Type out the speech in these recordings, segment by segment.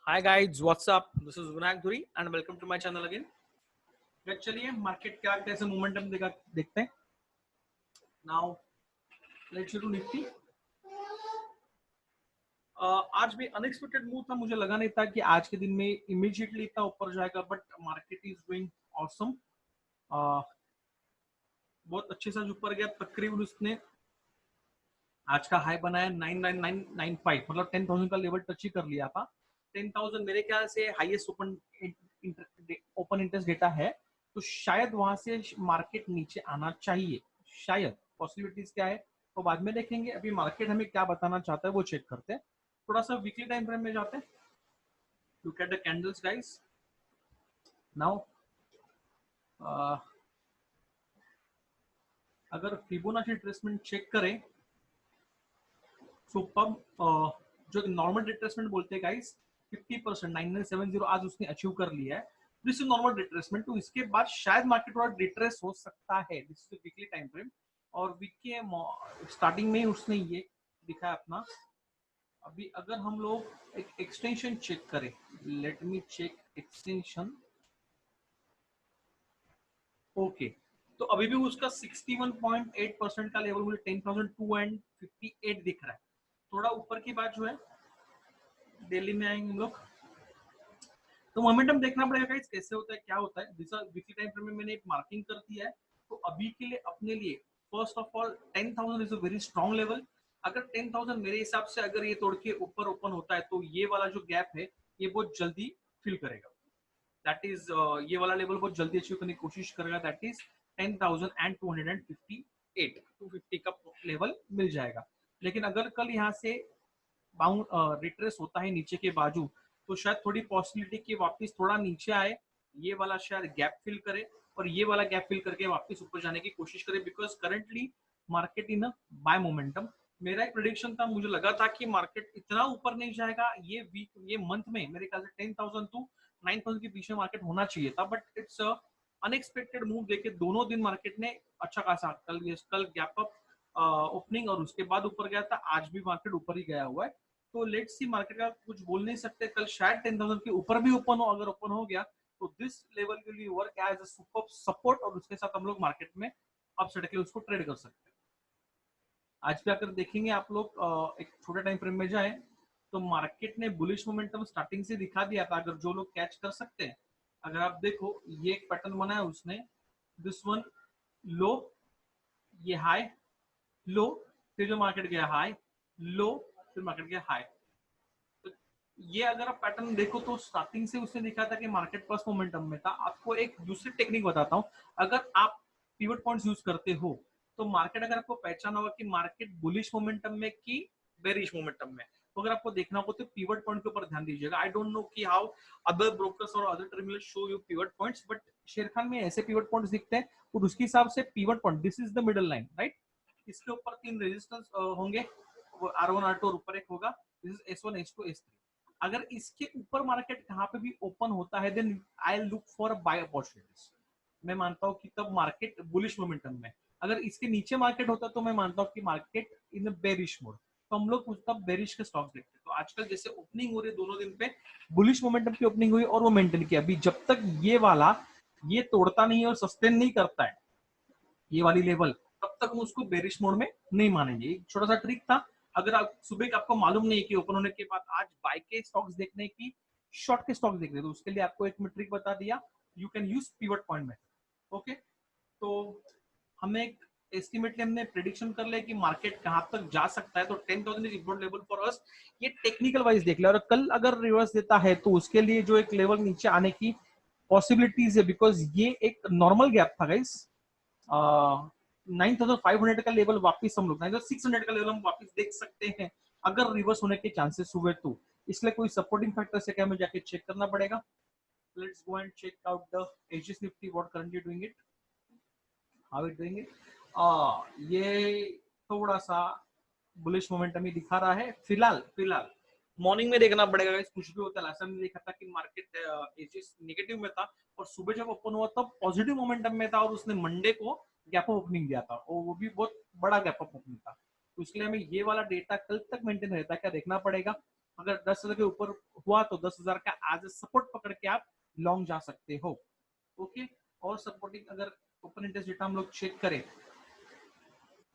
Hi guys, what's up? This is Vinayak Dhuri and welcome to my channel again. चलिए market क्या कैसे momentum देखते हैं. Now let's go to Nifty. आज भी अनएक्सपेक्टेड मूव था. मुझे लगा नहीं था कि आज के दिन में इमीडिएटली इतना ऊपर जाएगा, but market is doing awesome. बहुत अच्छे से ऊपर गया. तकरीबन उसने आज का हाई बनाया 99995, मतलब 10,000 का लेवल टच ही कर लिया था. 10,000 मेरे ख्याल से हाईएस्ट ओपन इंटरेस्ट डेटा है, तो शायद वहां से मार्केट नीचे आना चाहिए. शायद पॉसिबिलिटीज क्या है तो बाद में देखेंगे. अभी मार्केट हमें क्या बताना चाहता है वो चेक करते हैं. थोड़ा सा वीकली टाइम फ्रेम में जाते हैं. Look at the candles guys. Now अगर फिबोनाची रिट्रेसमेंट चेक करें तो जो नॉर्मल रिट्रेसमेंट बोलते हैं गाइस 50%, 9970 आज उसने अचीव कर लिया है. This is normal retracement. तो इसके बाद शायद मार्केट थोड़ा रिट्रेस हो सकता है. This is weekly time frame और वीक के स्टार्टिंग में उसने ये दिखाया अपना. अभी अगर हम लोग एक एक्सटेंशन चेक करें, let me check extension. Okay, तो अभी भी उसका 61.8% का लेवल मुझे 10,258 दिख रहा है. थोड़ा ऊपर की बात जो है दिल्ली में आएंगे हम लोग तो मोमेंटम देखना पड़ेगा गाइस कैसे होता है क्या होता है. वीकली टाइम फ्रेम में मैंने एक मार्किंग कर दिया है. तो अभी के लिए अपने लिए first of all 10,000 is a very strong level. अगर 10,000 मेरे हिसाब से अगर ये तोड़ के ऊपर ओपन होता है तो ये वाला जो गैप है ये बहुत जल्दी फिल करेगा. दैट इज ये वाला लेवल बहुत जल्दी अचीव करने की कोशिश करेगा. दैट इज 10,258, 250 का लेवल मिल जाएगा. लेकिन अगर कल यहाँ से बाउंड रिट्रेस होता है नीचे के बाजू, तो शायद थोड़ी पॉसिबिलिटी कि वापस थोड़ा नीचे आए, ये वाला शायद गैप फिल करे और ये वाला गैप फिल करके वापस ऊपर जाने की कोशिश करे. Because currently market in by momentum. मेरा एक प्रेडिक्शन था, मुझे लगा था कि मार्केट इतना ऊपर नहीं जाएगा ये वीक, ये मंथ में. मेरे ख्याल से 10,000 टू 9,000 के बीच में मार्केट होना चाहिए था, बट इट्स अनएक्सपेक्टेड मूव देके दोनों दिन मार्केट ने अच्छा खासा कल गैप अप ओपनिंग और उसके बाद ऊपर गया था. आज भी मार्केट ऊपर ही गया हुआ है. तो लेट्स सी, मार्केट का कुछ बोल नहीं सकते. कल शायद 10,000 के ऊपर भी ओपन हो. अगर ओपन हो गया तो this level will be work as a super support और उसके साथ हम लोग मार्केट में अपसाइड के लिए उसको ट्रेड कर सकते हैं. आज भी अगर देखेंगे आप लोग एक छोटे टाइम फ्रेम में जाए तो मार्केट ने बुलिश मोमेंटम स्टार्टिंग से दिखा दिया था. अगर जो लोग कैच कर सकते हैं, अगर आप देखो ये एक पैटर्न बनाया उसने. दिस वन लो, ये हाई, लो, फिर जो मार्केट गया हाई, लो, फिर मार्केट गया हाई. तो ये अगर आप पैटर्न देखो तो स्टार्टिंग से उसने दिखा था कि मार्केट प्लस मोमेंटम में था. आपको एक दूसरी टेक्निक बताता हूँ. अगर आप पिवट पॉइंट्स यूज करते हो तो मार्केट अगर आपको पहचाना होगा कि मार्केट बुलिश मोमेंटम में कि बेरिश मोमेंटम में, तो अगर आपको देखना होगा तो पिवट पॉइंट के ऊपर ध्यान दीजिएगा. आई डोंट नो कि हाउ अदर ब्रोकर्स और other terminal show you pivot points, but शेर खान में ऐसे पिवट पॉइंट्स दिखते हैं और उसके हिसाब से pivot point, this is the middle line right. इसके ऊपर 3 रेजिस्टेंस होंगे, R1 R2 और ऊपर एक होगा. This is S1 S2 S3. अगर इसके ऊपर मार्केट कहाँ पे भी ओपन होता है then I look for buy opportunities. मैं मानता हूँ कि तब मार्केट बुलिश मोमेंटम में. अगर इसके नीचे मार्केट होता तो मैं मानता हूँ कि मार्केट इन बेरिश मोड. तो हम लोग तब बेरिश के स्टॉक देखते हैं. तो आजकल जैसे ओपनिंग हो रही है दोनों दिन पे बुलिश मोमेंटम की ओपनिंग हुई और वो मेंटेन किया. अभी जब तक ये वाला ये तोड़ता नहीं है और सस्टेन नहीं करता है ये वाली लेवल, तब तक हम उसको बेरिश मोड में नहीं मानेंगे. एक छोटा सा ट्रिक था. अगर आप सुबह आपको मालूम नहीं कि ओपन होने के बाद आज बाय के स्टॉक्स देखने की शॉर्ट के स्टॉक्स देखने, तो उसके लिए आपको एक ट्रिक बता दिया. You can use pivot point में. ओके, तो हमें एक एस्टिमेटली हमने प्रेडिक्शन कर लिया कि मार्केट कहां तक जा सकता है. तो 10,000 is important level for us. ये टेक्निकल वाइज देख लिया. और कल अगर रिवर्स देता है तो उसके लिए जो एक लेवल नीचे आने की पॉसिबिलिटीज है, बिकॉज ये एक नॉर्मल गैप था गाइस. 9,500 का लेवल वापस हम लोग 9,600 का लेवल हम वापस देख सकते हैं अगर रिवर्स होने के चांसेस हुए तो. इसलिए कोई सपोर्टिंग फैक्टर से क्या हमें जाके चेक करना पड़ेगा. Let's go and check out the HS Nifty what currently doing it, how it doing it. ये थोड़ा सा बुलिश मोमेंटम ही दिखा रहा है फिलहाल. मॉर्निंग में देखना पड़ेगा कुछ भी होता है. लास्ट टाइम देखा था कि मार्केट एचएस नेगेटिव में था और सुबह जब ओपन हुआ तब पॉजिटिव मोमेंटम में था और उसने मंडे को गैप अप ओपनिंग दिया था और वो भी बहुत बड़ा गैप अप ओपनिंग था. तो इसलिए हमें ये वाला डेटा कल तक मेंटेन रहता है क्या देखना पड़ेगा. अगर 10,000 के ऊपर हुआ तो 10,000 का एज ए सपोर्ट पकड़ के आप लॉन्ग जा सकते हो। ओके, और सपोर्टिंग अगर ओपन इंटरेस्ट डेटा हम लोग चेक करें,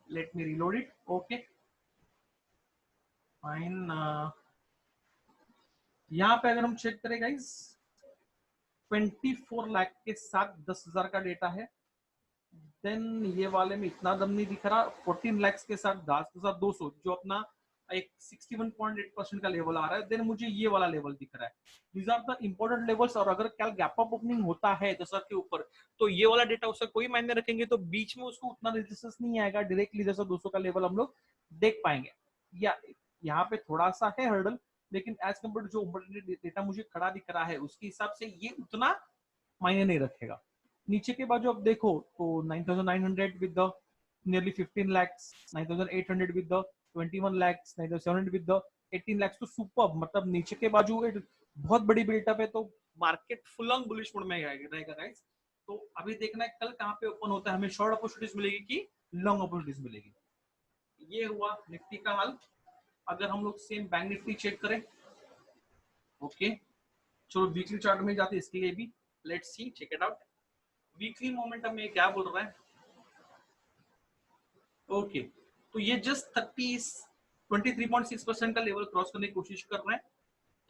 let me reload it. Okay fine, यहाँ पे अगर हम चेक करें गाइस 24 लाख के साथ 10,000 का डेटा है। देन ये वाले में इतना दम नहीं दिख रहा। 14 लैक्स के साथ 10,200 जो अपना एक 61.8% का लेवल आ रहा है। देन मुझे ये वाला लेवल दिख रहा है। These are the important levels. और अगर कल गैप अप ओपनिंग होता है 10,000 के ऊपर तो ये वाला डेटा उसका कोई मायने रखेंगे तो बीच में उसको उतना रेजिस्टेंस नहीं आएगा, डायरेक्टली 10,200 का लेवल हम लोग देख पाएंगे। या यहाँ पे थोड़ा सा है हर्डल, लेकिन एज कम्पेयर टू जो डेटा मुझे खड़ा दिख रहा है उसके हिसाब से ये उतना मायने नहीं रखेगा। नीचे के बाद जो अब देखो तो 9,900 with the nearly 15 lakhs, 9,800 with the 21 lakhs, 9,700 with the 18 lakhs। तो सुपर, मतलब नीचे के बाजू एक बहुत बड़ी बिल्टअप है। तो market full on bullish mode में रहेगा गाइस। तो अभी देखना है कल कहाँ पे ओपन होता है, हमें शॉर्ट अपॉर्चुनिटीज मिलेगी कि लॉन्ग अपॉर्चुनिटीज मिलेगी। ये हुआ निफ्टी का हाल। अगर हम लोग सेम बैंक निफ्टी चेक करें, ओके चलो वीकली चार्ट में जाते हैं इसके लिए भी। Let's see, check it out. Weekly momentum में क्या बोल रहा है? ओके तो ये जस्ट 23.6% का लेवल क्रॉस करने की कोशिश कर रहे हैं।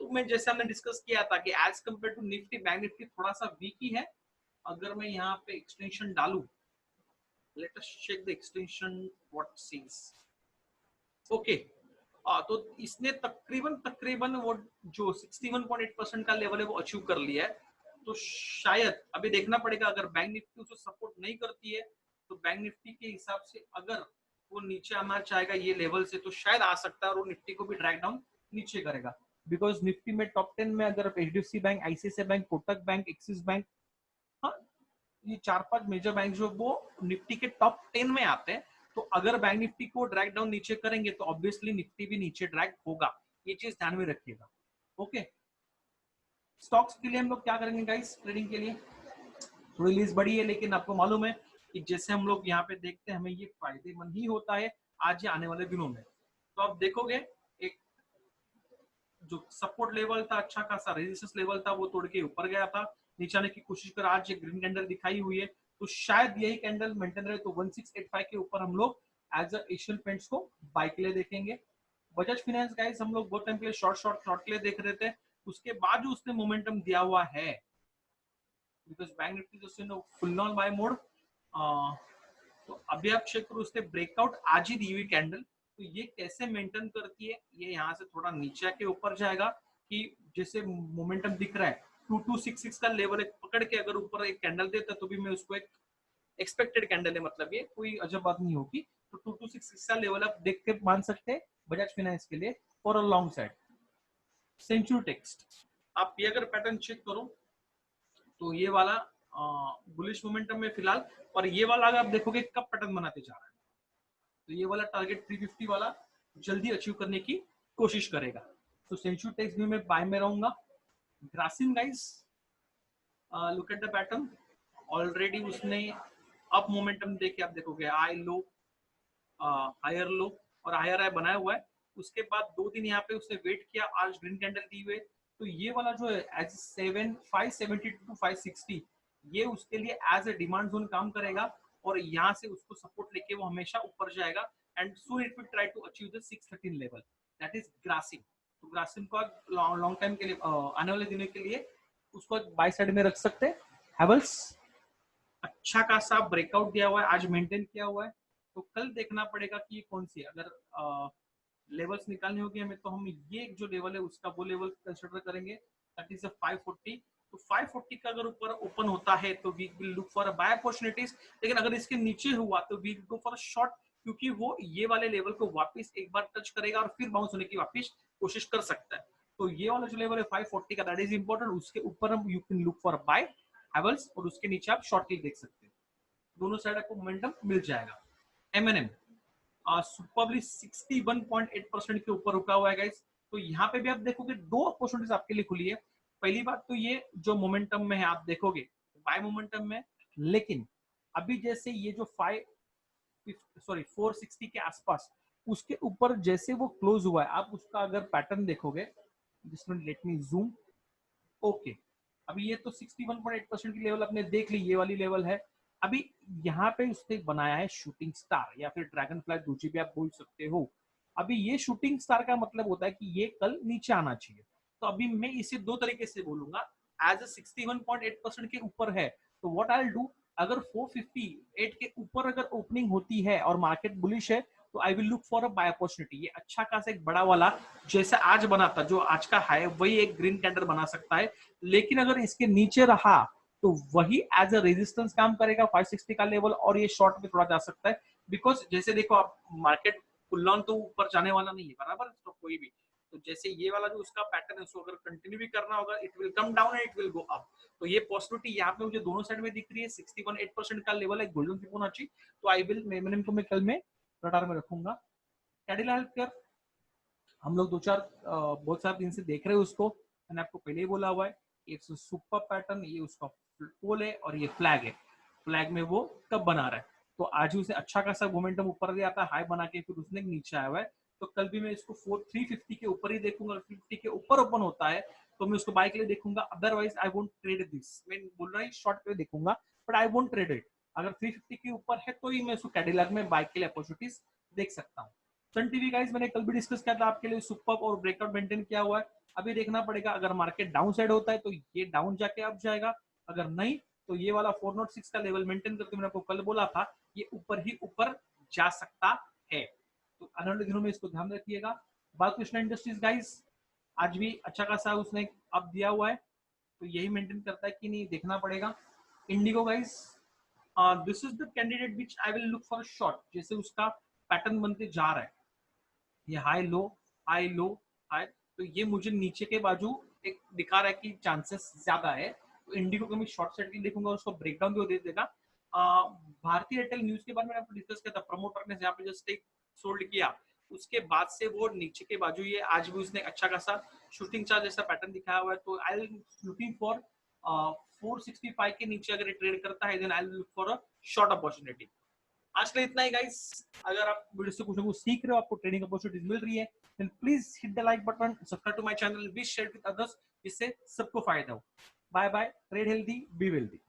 तो मैं जैसे हमने डिस्कस किया था कि as compare to Nifty bank Nifty थोड़ा सा वीक ही है। अगर मैं यहाँ पे एक्सटेंशन डालू, let us check the extension what sees. Okay तो इसने तकरीबन तकरीबन वो जो 61.8% का लेवल है वो अचीव कर लिया है। तो शायद अभी देखना पड़ेगा, अगर बैंक निफ्टी उसे सपोर्ट नहीं करती है तो बैंक निफ्टी के हिसाब से अगर वो नीचे आना चाहेगा ये लेवल से तो शायद आ सकता है और वो निफ्टी को भी ड्रैग डाउन नीचे करेगा। बिकॉज निफ्टी में टॉप 10 में अगर HDFC bank, ICICI bank, Kotak bank, axis bank, हाँ ये 4-5 मेजर बैंक जो वो निफ्टी के टॉप 10 में आते हैं। तो अगर बैंक निफ्टी को ड्रैग डाउन नीचे करेंगे तो ऑब्वियसली निफ्टी भी नीचे ड्रैग होगा। ये चीज ध्यान में रखिएगा। ओके, स्टॉक्स के लिए हम लोग क्या करेंगे गाइस? ट्रेडिंग के लिए थोड़ी लिस्ट बड़ी है, लेकिन आपको मालूम है कि जैसे हम लोग यहाँ पे देखते हैं हमें ये फायदेमंद ही होता है आज या आने वाले दिनों में। तो आप देखोगे एक जो सपोर्ट लेवल था, अच्छा खासा रेजिस्टेंस लेवल था, वो तोड़ के ऊपर गया था, नीचे आने की कोशिश कर आज ये ग्रीन कैंडल दिखाई हुई है। तो शायद यही कैंडल मेंटेन रहे तो 1685 के ऊपर हम लोग एज एशियन पेंट्स को बाय के लिए देखेंगे। बजाज फाइनेंस गाइस हम लोग बहुत टाइम के लिए शॉर्ट के लिए देख रहे थे, उसके बाद जो उसने मोमेंटम दिया हुआ है बिकॉज बैंक निफ्टी जो फुल ऑन बाय मोड। तो अभी आप चेक करो उसने ब्रेकआउट आज ही दी हुई कैंडल। तो ये कैसे मेंटेन करती है? ये यहाँ से थोड़ा नीचे के ऊपर जाएगा कि जैसे मोमेंटम दिख रहा है 2266 का लेवल एक पकड़ के अगर ऊपर एक कैंडल देता तो भी मैं उसको एक एक्सपेक्टेड कैंडल है, मतलब ये कोई अजब बात नहीं होगी। तो 2266 का लेवल आप देख के मान सकते हैं बजाज फाइनेंस के लिए for a long side. Century Text आप ये अगर पैटर्न चेक करो तो ये वाला बुलिश मोमेंटम में फिलहाल, और ये वाला अगर आप देखोगे कब पैटर्न बनाते जा रहा है तो ये वाला टारगेट 350 वाला जल्दी अचीव करने की कोशिश करेगा। तो सेंचुरी टेक्स्ट भी मैं बाय में रहूंगा। Grasim guys look at the pattern, already उसने अप मोमेंटम देके आप देखोगे हाई लो, हायर लो और हायर हाई बनाया हुआ है। उसके बाद 2 दिन यहाँ पे उसने वेट किया, आज ग्रीन कैंडल दी हुए। तो ये वाला जो है एज 570 टू 560 ये उसके लिए एज ए डिमांड जोन काम करेगा और यहाँ से उसको सपोर्ट लेके वो हमेशा ऊपर जाएगा and soon it will try to achieve the 613 level, that is Grasim. तो ग्रासिम को लॉन्ग टाइम के लिए आने वाले दिनों के लिए उसको बाय साइड में रख सकते हैं। हैवल्स अच्छा खासा ब्रेकआउट दिया हुआ है, आज मेंटेन किया हुआ है। तो कल देखना पड़ेगा कि ये कौन सी अगर लेवल्स निकालने होगी हमें तो हम ये जो लेवल है उसका वो लेवल कंसिडर करेंगे, दैट इज 540। तो 540 का अगर ऊपर ओपन होता है तो we will look for a buy opportunities. लेकिन अगर इसके नीचे हुआ तो we will go for a short, क्योंकि वो ये वाले लेवल को वापस एक बार टच करेगा और फिर बाउंस होने की वापस कोशिश कर सकता है। तो ये वाला जो लेवल है 540 का दैट इज इंपॉर्टेंट, उसके ऊपर हम you can look for buy Havells और उसके नीचे आप शॉर्टली देख सकते हैं। दोनों साइड आपको मोमेंटम मिल जाएगा। एमएनएम सुपरली 61.8% के ऊपर रुका हुआ है गाइस। तो यहाँ पे भी आप देखोगे 2 अपॉर्चुनिटीज आपके लिए खुली है। पहली बात तो ये जो मोमेंटम में है आप देखोगे बाय मोमेंटम में, लेकिन अभी जैसे ये जो 460 के आसपास उसके ऊपर जैसे वो क्लोज हुआ है आप उसका अगर पैटर्न देखोगे just let me zoom. Okay, अभी ये तो 61.8% की लेवल आपने देख ली, ये वाली लेवल है। अभी यहाँ पे उसने बनाया है शूटिंग स्टार या फिर ड्रैगन फ्लाई, दूसरी भी आप बोल सकते हो। अभी ये शूटिंग स्टार का मतलब होता है कि ये कल नीचे आना चाहिए। तो अभी मैं इसे दो तरीके से बोलूंगा। एज अ 61.8% के ऊपर है तो व्हाट आई विल डू, अगर 458 के ऊपर अगर ओपनिंग होती है और मार्केट बुलिश है तो I will look for a buy opportunity. ये अच्छा खासा एक बड़ा वाला जैसे आज बना था, जो आज का हाई वही एक ग्रीन कैंडल बना सकता है। लेकिन अगर इसके नीचे रहा तो वही एज अ रेजिस्टेंस काम करेगा 560 का लेवल, और ये शॉर्ट में थोड़ा जा सकता है। बिकॉज जैसे देखो आप, मार्केट फुल ऑन तो ऊपर जाने वाला नहीं है बराबर, तो कोई भी, तो जैसे ये वाला जो उसका पैटर्न है उसको अगर कंटिन्यू भी करना होगा, it will come down and it will go up. तो ये पॉसिबिलिटी यहाँ पे मुझे दोनों साइड में दिख रही है। 61.8% का लेवल है गोल्डन फिबोनाची। तो आई विल, मैंने इनको मैं कल में रडार में रखूंगा। कैडिला हेल्थ केयर हम लोग दो चार बहुत सारे दिन से देख रहे हैं उसको, मैंने आपको पहले ही बोला हुआ है। एक सुपर पैटर्न, ये उसका पोल है और ये फ्लैग है। फ्लैग में वो कब बना रहा है, तो आज ही उसे अच्छा खासा मोमेंटम ऊपर दिया था, हाई बना के फिर उसने नीचे आया हुआ है। तो कल भी मैं इसको 350 के ऊपर ही देखूंगा। 50 के ऊपर ओपन होता है तो मैं उसको बाय के लिए देखूंगा, otherwise I won't trade this. मैं बोल रहा हूँ शॉर्ट पे देखूंगा but I won't trade it. अगर 350 के ऊपर है तो ही मैं उसको कैडिलैक में बाय के लिए अपॉर्चुनिटीज देख सकता हूँ। सन टीवी गाइस मैंने कल भी डिस्कस किया था आपके लिए, सुपर और ब्रेकआउट मेंटेन किया हुआ है। अभी देखना पड़ेगा, अगर मार्केट डाउन साइड होता है तो ये डाउन जाके अप जाएगा, अगर नहीं तो ये वाला 406 का लेवल मेंटेन करके मैंने आपको कल बोला था ये ऊपर ही ऊपर जा सकता है। तो आने वाले दिनों में इसको ध्यान रखिएगा। बालकृष्ण इंडस्ट्रीज गाइस आज भी अच्छा खासा उसने अप दिया हुआ है, तो यही मेंटेन करता है कि नहीं देखना पड़ेगा। Indigo guys, this is the candidate which I will look for short. जैसे उसका पैटर्न बनते जा रहा है, ये high low high low high, तो ये मुझे नीचे के बाजू एक दिखा रहा है कि चांसेस ज्यादा है। तो इंडिगो को मैं शॉर्ट साइड की देखूंगा, उसको ब्रेकडाउन भी दे देगा। भारतीय एयरटेल न्यूज के बारे में आपको डिस्कस किया था, प्रमोटर ने यहाँ पे जस्ट एक सोल्ड किया, उसके बाद से वो नीचे के बाजू, ये आज भी उसने अच्छा खासा शूटिंग चार्ज जैसा पैटर्न दिखाया हुआ है। तो आई एम लुकिंग फॉर 465 के नीचे अगर ट्रेड करता है then I will look for a short opportunity. आज के लिए इतना ही गाइस। अगर आप वीडियो से कुछ ना कुछ सीख रहे हो, आपको ट्रेडिंग अपॉर्चुनिटीज मिल रही है, then please hit the like button, subscribe to my channel, please share with others, जिससे सबको फायदा हो। Bye bye, trade healthy, be wealthy.